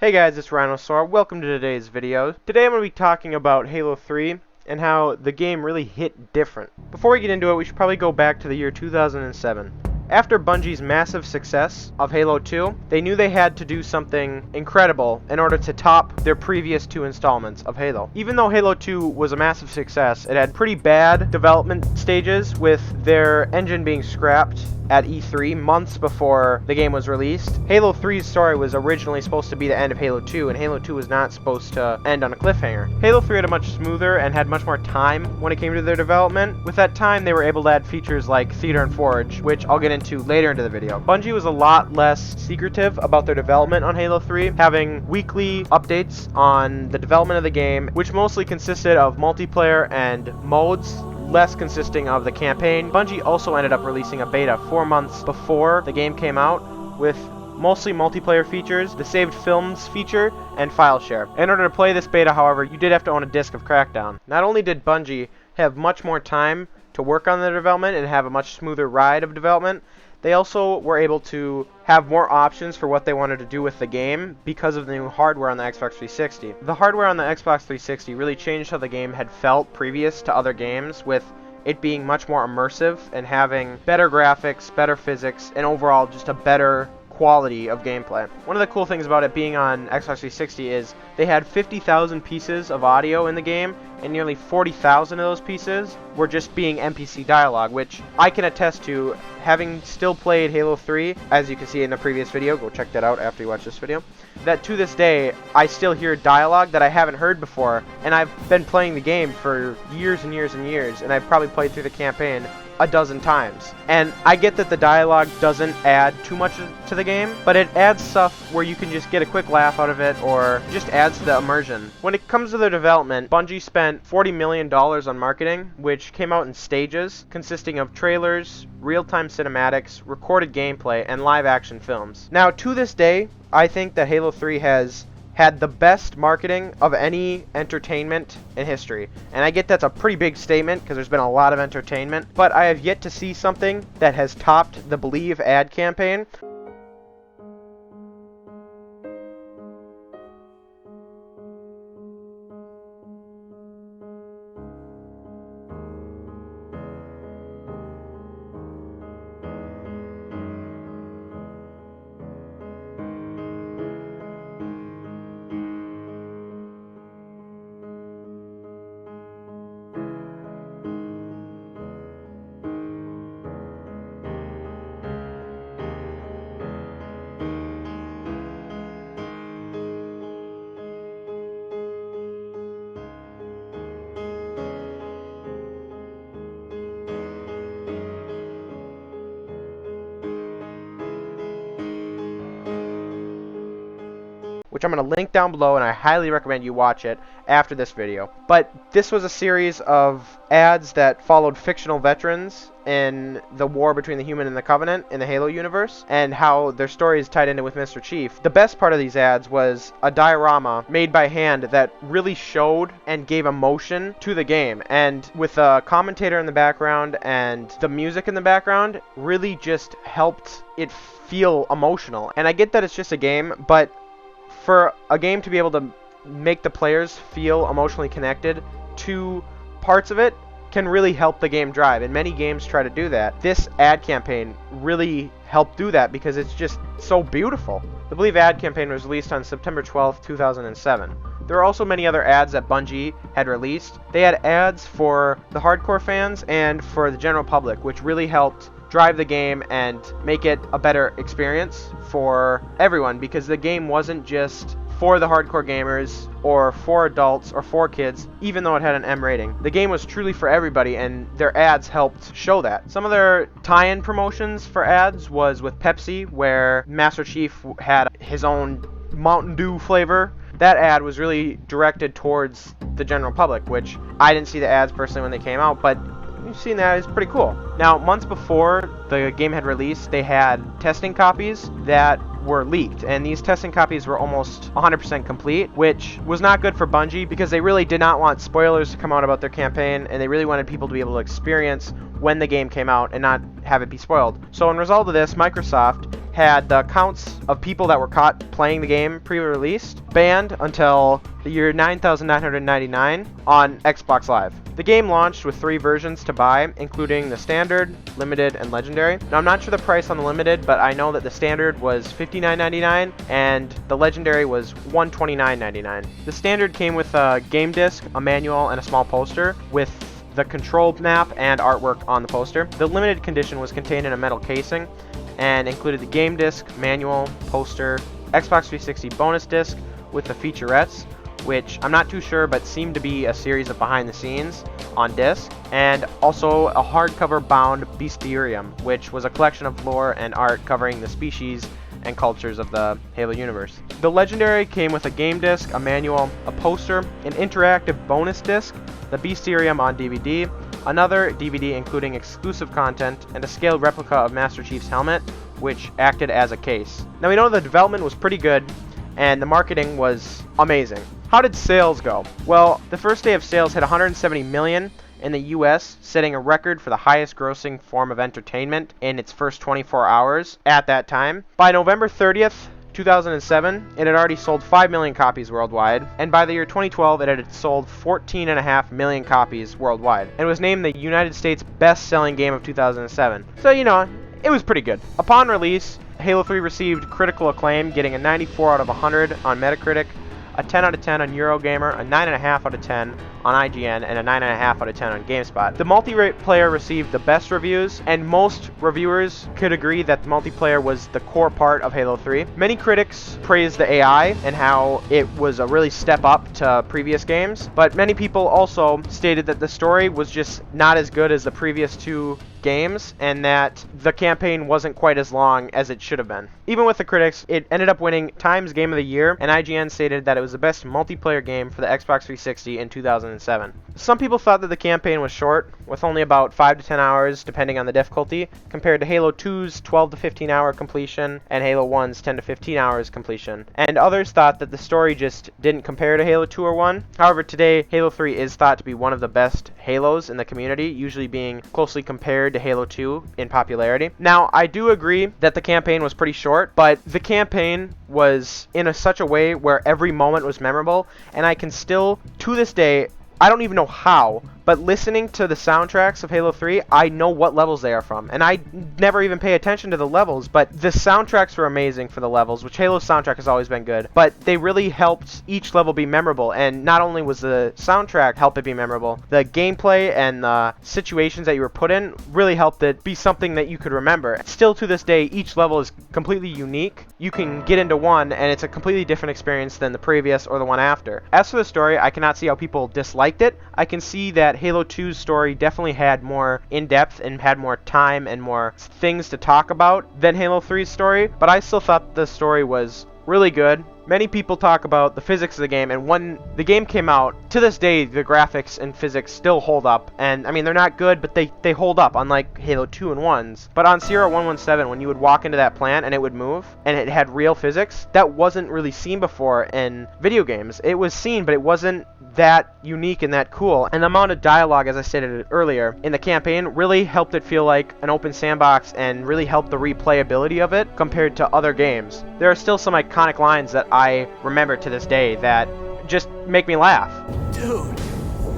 Hey guys, it's Rhinosaur. Welcome to today's video. Today I'm going to be talking about Halo 3 and how the game really hit different. Before we get into it, we should probably go back to the year 2007. After Bungie's massive success of Halo 2, they knew they had to do something incredible in order to top their previous two installments of Halo. Even though Halo 2 was a massive success, it had pretty bad development stages, with their engine being scrapped at E3 months before the game was released. Halo 3's story was originally supposed to be the end of Halo 2, and Halo 2 was not supposed to end on a cliffhanger. Halo 3 had a much smoother and had much more time when it came to their development. With that time, they were able to add features like Theater and Forge, which I'll get into later into the video. Bungie was a lot less secretive about their development on Halo 3, having weekly updates on the development of the game, which mostly consisted of multiplayer and modes, less consisting of the campaign. Bungie also ended up releasing a beta 4 months before the game came out, with mostly multiplayer features, the saved films feature, and file share. In order to play this beta, however, you did have to own a disc of Crackdown. Not only did Bungie have much more time to work on their development and have a much smoother ride of development, they also were able to have more options for what they wanted to do with the game because of the new hardware on the Xbox 360. The hardware on the Xbox 360 really changed how the game had felt previous to other games, with it being much more immersive and having better graphics, better physics, and overall just a better quality of gameplay. One of the cool things about it being on Xbox 360 is they had 50,000 pieces of audio in the game, and nearly 40,000 of those pieces were just being NPC dialogue, which I can attest to, having still played Halo 3, as you can see in the previous video. Go check that out after you watch this video. That to this day, I still hear dialogue that I haven't heard before, and I've been playing the game for years and years and years, and I've probably played through the campaign a dozen times. And I get that the dialogue doesn't add too much to the game, but it adds stuff where you can just get a quick laugh out of it, or just adds to the immersion. When it comes to their development, Bungie spent $40 million on marketing, which came out in stages, consisting of trailers, real-time cinematics, recorded gameplay, and live-action films. Now, to this day, I think that Halo 3 has had the best marketing of any entertainment in history. And I get that's a pretty big statement because there's been a lot of entertainment, but I have yet to see something that has topped the Believe ad campaign. Which I'm going to link down below, and I highly recommend you watch it after this video. But this was a series of ads that followed fictional veterans in the war between the Human and the Covenant in the Halo universe, and how their story is tied into with Mr. Chief. The best part of these ads was a diorama made by hand that really showed and gave emotion to the game, and with a commentator in the background and the music in the background really just helped it feel emotional. And I get that it's just a game, but for a game to be able to make the players feel emotionally connected to parts of it can really help the game drive, and many games try to do that. This ad campaign really helped do that because it's just so beautiful. The Believe ad campaign was released on September 12th, 2007. There are also many other ads that Bungie had released. They had ads for the hardcore fans and for the general public, which really helped drive the game and make it a better experience for everyone, because the game wasn't just for the hardcore gamers or for adults or for kids, even though it had an M rating. The game was truly for everybody, and their ads helped show that. Some of their tie-in promotions for ads was with Pepsi, where Master Chief had his own Mountain Dew flavor. That ad was really directed towards the general public, which I didn't see the ads personally when they came out, but you've seen that. It's pretty cool. Now, months before the game had released, they had testing copies that were leaked, and these testing copies were almost 100% complete, which was not good for Bungie because they really did not want spoilers to come out about their campaign, and they really wanted people to be able to experience when the game came out and not have it be spoiled. So in result of this, Microsoft had the counts of people that were caught playing the game pre-released banned until the year 9,999 on Xbox Live. The game launched with 3 versions to buy, including the Standard, Limited, and Legendary. Now, I'm not sure the price on the Limited, but I know that the Standard was $59.99 and the Legendary was $129.99. The Standard came with a game disc, a manual, and a small poster with the control map and artwork on the poster. The Limited condition was contained in a metal casing and included the game disc, manual, poster, Xbox 360 bonus disc with the featurettes, which I'm not too sure but seemed to be a series of behind the scenes on disc, and also a hardcover bound Beasterium, which was a collection of lore and art covering the species and cultures of the Halo universe. The Legendary came with a game disc, a manual, a poster, an interactive bonus disc, the Beasterium on DVD, another DVD including exclusive content, and a scaled replica of Master Chief's helmet, which acted as a case. Now, we know the development was pretty good, and the marketing was amazing. How did sales go? Well, the first day of sales hit 170 million in the US, setting a record for the highest grossing form of entertainment in its first 24 hours at that time. By November 30th, 2007, it had already sold 5 million copies worldwide, and by the year 2012, it had sold 14.5 million copies worldwide, and was named the United States best-selling game of 2007. So, you know, it was pretty good. Upon release, Halo 3 received critical acclaim, getting a 94 out of 100 on Metacritic, a 10 out of 10 on Eurogamer, a 9.5 out of 10 on IGN, and a 9.5 out of 10 on GameSpot. The multiplayer received the best reviews, and most reviewers could agree that the multiplayer was the core part of Halo 3. Many critics praised the AI and how it was a really step up to previous games, but many people also stated that the story was just not as good as the previous 2 games, and that the campaign wasn't quite as long as it should have been. Even with the critics, it ended up winning Times Game of the Year, and IGN stated that it was the best multiplayer game for the Xbox 360 in 2007. Some people thought that the campaign was short, with only about 5 to 10 hours depending on the difficulty, compared to Halo 2's 12 to 15 hour completion and Halo 1's 10 to 15 hours completion. And others thought that the story just didn't compare to Halo 2 or 1. However, today, Halo 3 is thought to be one of the best Halos in the community, usually being closely compared to Halo 2 in popularity. Now, I do agree that the campaign was pretty short, but the campaign was in such a way where every moment was memorable, and I can still, to this day, I don't even know how, but listening to the soundtracks of Halo 3, I know what levels they are from. And I never even pay attention to the levels, but the soundtracks were amazing for the levels, which Halo's soundtrack has always been good. But they really helped each level be memorable, and not only was the soundtrack help it be memorable, the gameplay and the situations that you were put in really helped it be something that you could remember. Still to this day, each level is completely unique. You can get into one, and it's a completely different experience than the previous or the one after. As for the story, I cannot see how people disliked it. I can see that Halo 2's story definitely had more in-depth and had more time and more things to talk about than Halo 3's story, but I still thought the story was really good. Many people talk about the physics of the game, and when the game came out, to this day, the graphics and physics still hold up. And, I mean, they're not good, but they hold up, unlike Halo 2 and 1's. But on Sierra 117, when you would walk into that plant and it would move, and it had real physics, that wasn't really seen before in video games. It was seen, but it wasn't that unique and that cool. And the amount of dialogue, as I stated earlier, in the campaign really helped it feel like an open sandbox and really helped the replayability of it compared to other games. There are still some iconic lines that I remember to this day that just make me laugh. Dude,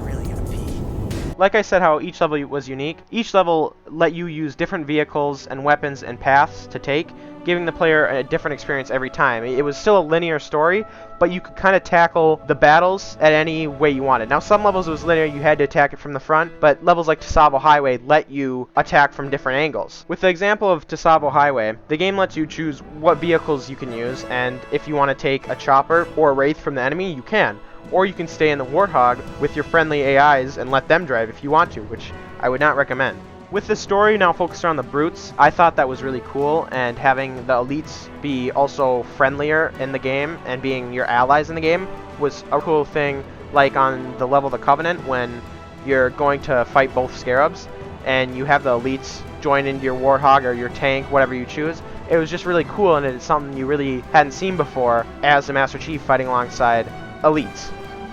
really gonna pee? Like I said, how each level was unique. Each level let you use different vehicles and weapons and paths to take, giving the player a different experience every time. It was still a linear story, but you could kind of tackle the battles at any way you wanted. Now, some levels it was linear, you had to attack it from the front, but levels like Tsavo Highway let you attack from different angles. With the example of Tsavo Highway, the game lets you choose what vehicles you can use, and if you want to take a chopper or a wraith from the enemy, you can. Or you can stay in the Warthog with your friendly AIs and let them drive if you want to, which I would not recommend. With the story now focused on the brutes, I thought that was really cool, and having the elites be also friendlier in the game and being your allies in the game was a cool thing, like on the level of the Covenant when you're going to fight both Scarabs and you have the elites join into your Warthog or your tank, whatever you choose. It was just really cool, and it's something you really hadn't seen before as the Master Chief fighting alongside elites.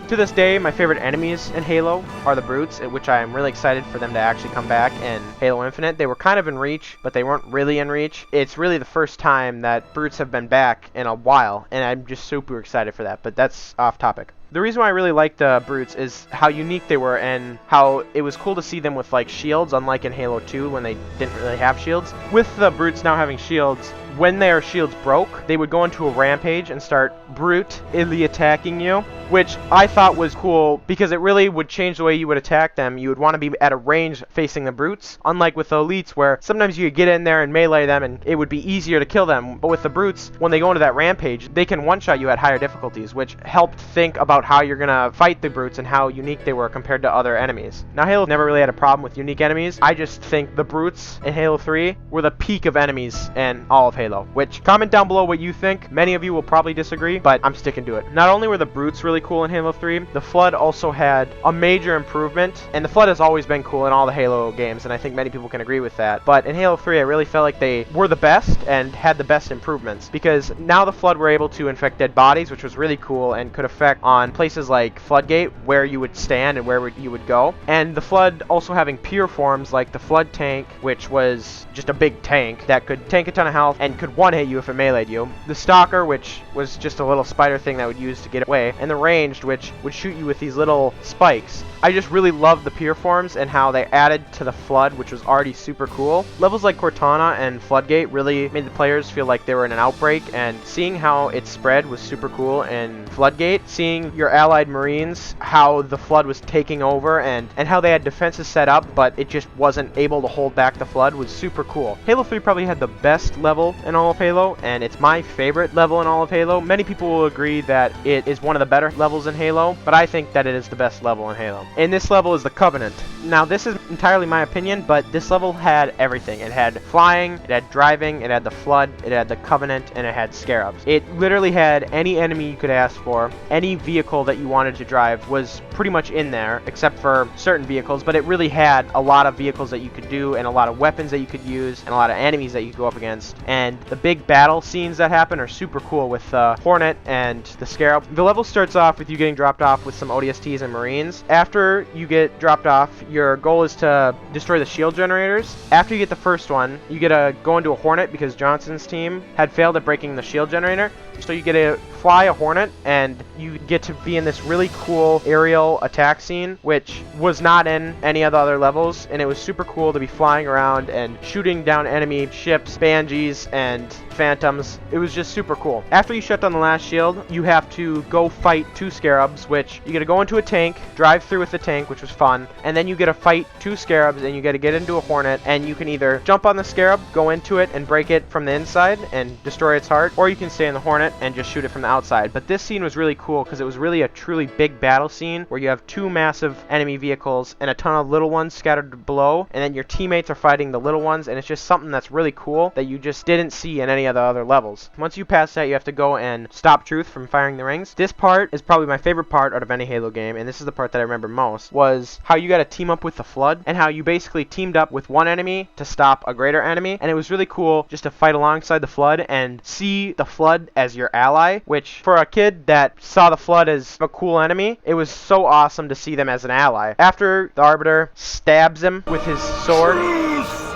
To this day, my favorite enemies in Halo are the Brutes, which I am really excited for them to actually come back in Halo Infinite. They were kind of in Reach, but they weren't really in Reach. It's really the first time that Brutes have been back in a while, and I'm just super excited for that, but that's off topic. The reason why I really like the Brutes is how unique they were and how it was cool to see them with like shields, unlike in Halo 2 when they didn't really have shields. With the Brutes now having shields, when their shields broke, they would go into a rampage and start brutally attacking you, which I thought was cool because it really would change the way you would attack them. You would want to be at a range facing the Brutes, unlike with the Elites where sometimes you could get in there and melee them and it would be easier to kill them. But with the Brutes, when they go into that rampage, they can one-shot you at higher difficulties, which helped think about how you're going to fight the Brutes and how unique they were compared to other enemies. Now, Halo never really had a problem with unique enemies. I just think the Brutes in Halo 3 were the peak of enemies in all of Halo, which comment down below what you think. Many of you will probably disagree, but I'm sticking to it. Not only were the Brutes really cool in Halo 3, the Flood also had a major improvement, and the Flood has always been cool in all the Halo games, and I think many people can agree with that. But in Halo 3, I really felt like they were the best and had the best improvements, because now the Flood were able to infect dead bodies, which was really cool and could affect on places like Floodgate, where you would stand and where you would go. And the Flood also having pure forms like the Flood tank, which was just a big tank that could tank a ton of health and could one-hit you if it meleeed you. The Stalker, which was just a little spider thing that would use to get away. And the Ranged, which would shoot you with these little spikes. I just really loved the pure forms and how they added to the Flood, which was already super cool. Levels like Cortana and Floodgate really made the players feel like they were in an outbreak, and seeing how it spread was super cool in Floodgate. Seeing your allied Marines, how the Flood was taking over and how they had defenses set up, but it just wasn't able to hold back the Flood was super cool. Halo 3 probably had the best level in all of Halo, and it's my favorite level in all of Halo. Many people will agree that it is one of the better levels in Halo, but I think that it is the best level in Halo. And this level is the Covenant. Now, this is entirely my opinion, but this level had everything. It had flying, it had driving, it had the Flood, it had the Covenant, and it had Scarabs. It literally had any enemy you could ask for. Any vehicle that you wanted to drive was pretty much in there, except for certain vehicles, but it really had a lot of vehicles that you could do, and a lot of weapons that you could use, and a lot of enemies that you could go up against. And the big battle scenes that happen are super cool with Hornet and the Scarab. The level starts off with you getting dropped off with some ODSTs and Marines. After you get dropped off, your goal is to destroy the shield generators. After you get the first one, you get to go into a Hornet because Johnson's team had failed at breaking the shield generator. So you get to fly a Hornet, and you get to be in this really cool aerial attack scene, which was not in any of the other levels, and it was super cool to be flying around and shooting down enemy ships, Banshees, and Phantoms. It was just super cool. After you shut down the last shield, you have to go fight 2 Scarabs, which you get to go into a tank, drive through with the tank, which was fun, and then you get to fight 2 Scarabs, and you get to get into a Hornet, and you can either jump on the Scarab, go into it, and break it from the inside and destroy its heart, or you can stay in the Hornet and just shoot it from the outside. But this scene was really cool because it was really a truly big battle scene where you have 2 massive enemy vehicles and a ton of little ones scattered below, and then your teammates are fighting the little ones, and it's just something that's really cool that you just didn't see in any of the other levels. Once you pass that, you have to go and stop Truth from firing the rings. This part is probably my favorite part out of any Halo game, and this is the part that I remember most, was how you got to team up with the Flood, and how you basically teamed up with one enemy to stop a greater enemy, and it was really cool just to fight alongside the Flood and see the Flood as your ally, which for a kid that saw the Flood as a cool enemy, it was so awesome to see them as an ally. After the Arbiter stabs him with his sword, Truth!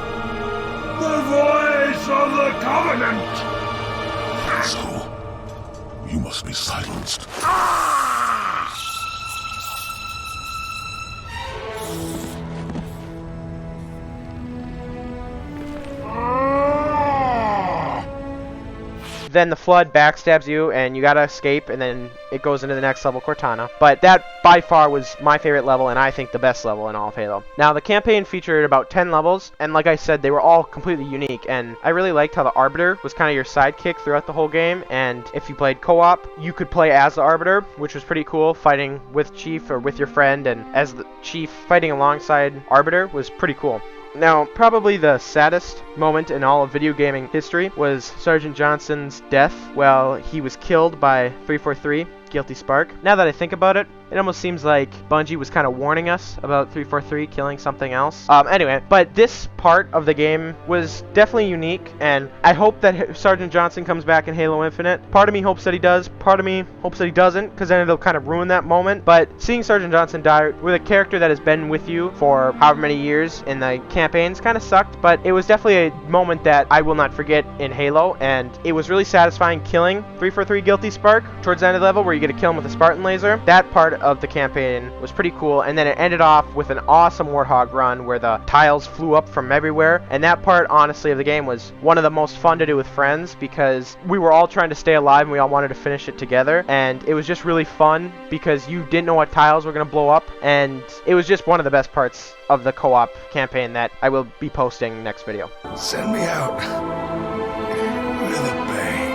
The voice of the Covenant! So, you must be silenced. then the Flood backstabs you, and you gotta escape, and then it goes into the next level, Cortana. But that, by far, was my favorite level, and I think the best level in all of Halo. Now, the campaign featured about 10 levels, and like I said, they were all completely unique, and I really liked how the Arbiter was kind of your sidekick throughout the whole game, and if you played co-op, you could play as the Arbiter, which was pretty cool, fighting with Chief or with your friend, and as the Chief fighting alongside Arbiter was pretty cool. Now, probably the saddest moment in all of video gaming history was Sergeant Johnson's death while he was killed by 343, Guilty Spark. Now that I think about it, It almost seems like Bungie was kind of warning us about 343 killing something else. Anyway, but this part of the game was definitely unique, and I hope that Sergeant Johnson comes back in Halo Infinite. Part of me hopes that he does, part of me hopes that he doesn't, because then it'll kind of ruin that moment. But seeing Sergeant Johnson die with a character that has been with you for however many years in the campaigns kind of sucked, but it was definitely a moment that I will not forget in Halo, and it was really satisfying killing 343 Guilty Spark towards the end of the level where you get to kill him with a Spartan laser. That part of the campaign was pretty cool, and then it ended off with an awesome Warthog run where the tiles flew up from everywhere, and that part, honestly, of the game was one of the most fun to do with friends because we were all trying to stay alive and we all wanted to finish it together, and it was just really fun because you didn't know what tiles were going to blow up, and it was just one of the best parts of the co-op campaign that I will be posting next video. Send me out with a bang.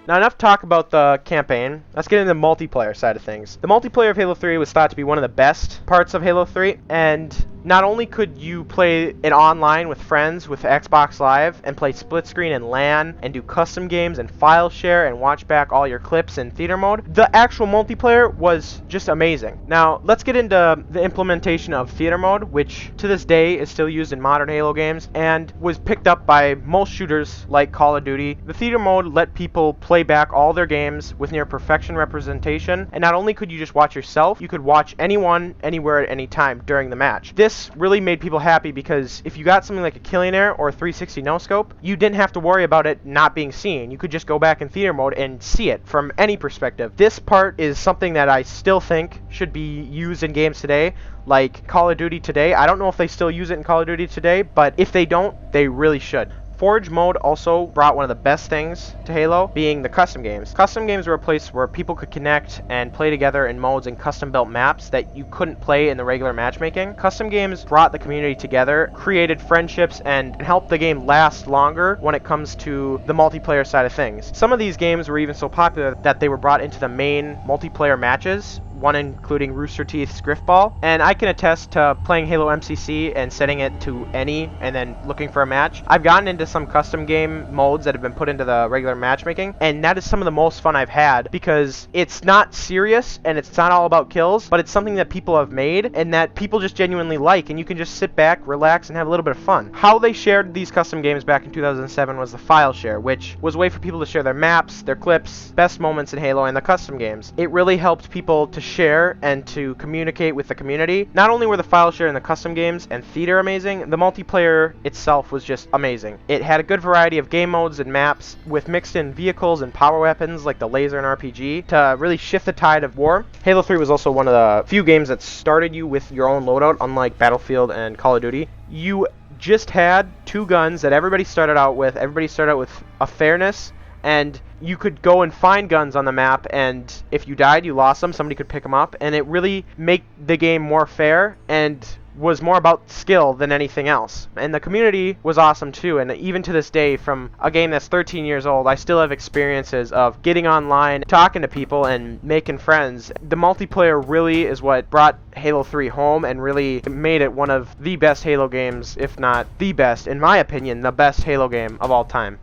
Now, enough talk about the campaign. Let's get into the multiplayer side of things. The multiplayer of Halo 3 was thought to be one of the best parts of Halo 3, and not only could you play it online with friends with Xbox Live and play split screen and LAN and do custom games and file share and watch back all your clips in theater mode, the actual multiplayer was just amazing. Now, let's get into the implementation of theater mode, which to this day is still used in modern Halo games and was picked up by most shooters like Call of Duty. The theater mode let people play back all their games with near perfection representation, and not only could you just watch yourself, you could watch anyone, anywhere, at any time during the match. This really made people happy because if you got something like a Killionaire or a 360 no-scope, you didn't have to worry about it not being seen. You could just go back in theater mode and see it from any perspective. This part is something that I still think should be used in games today, like Call of Duty today. I don't know if they still use it in Call of Duty today, but if they don't, they really should. Forge mode also brought one of the best things to Halo, being the custom games. Custom games were a place where people could connect and play together in modes and custom-built maps that you couldn't play in the regular matchmaking. Custom games brought the community together, created friendships, and helped the game last longer when it comes to the multiplayer side of things. Some of these games were even so popular that they were brought into the main multiplayer matches, one including Rooster Teeth's Griffball, and I can attest to playing Halo MCC and setting it to any and then looking for a match. I've gotten into some custom game modes that have been put into the regular matchmaking, and that is some of the most fun I've had because it's not serious and it's not all about kills, but it's something that people have made and that people just genuinely like, and you can just sit back, relax, and have a little bit of fun. How they shared these custom games back in 2007 was the file share, which was a way for people to share their maps, their clips, best moments in Halo, and the custom games. It really helped people to share and to communicate with the community. Not only were the file share and the custom games and theater amazing, the multiplayer itself was just amazing. It had a good variety of game modes and maps with mixed in vehicles and power weapons like the laser and RPG to really shift the tide of war. Halo 3 was also one of the few games that started you with your own loadout, unlike Battlefield and Call of Duty. You just had two guns that everybody started out with. Everybody started out with a fairness, and you could go and find guns on the map, and if you died, you lost them, somebody could pick them up, and it really made the game more fair and was more about skill than anything else. And the community was awesome too, and even to this day, from a game that's 13 years old, I still have experiences of getting online, talking to people, and making friends. The multiplayer really is what brought Halo 3 home and really made it one of the best Halo games, if not the best, in my opinion, the best Halo game of all time.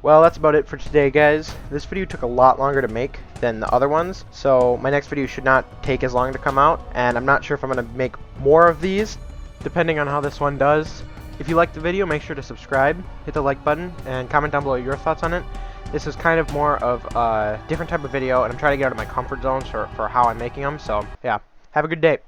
Well, that's about it for today, guys. This video took a lot longer to make than the other ones, so my next video should not take as long to come out, and I'm not sure if I'm going to make more of these, depending on how this one does. If you liked the video, make sure to subscribe, hit the like button, and comment down below your thoughts on it. This is kind of more of a different type of video, and I'm trying to get out of my comfort zones for how I'm making them, so yeah, have a good day.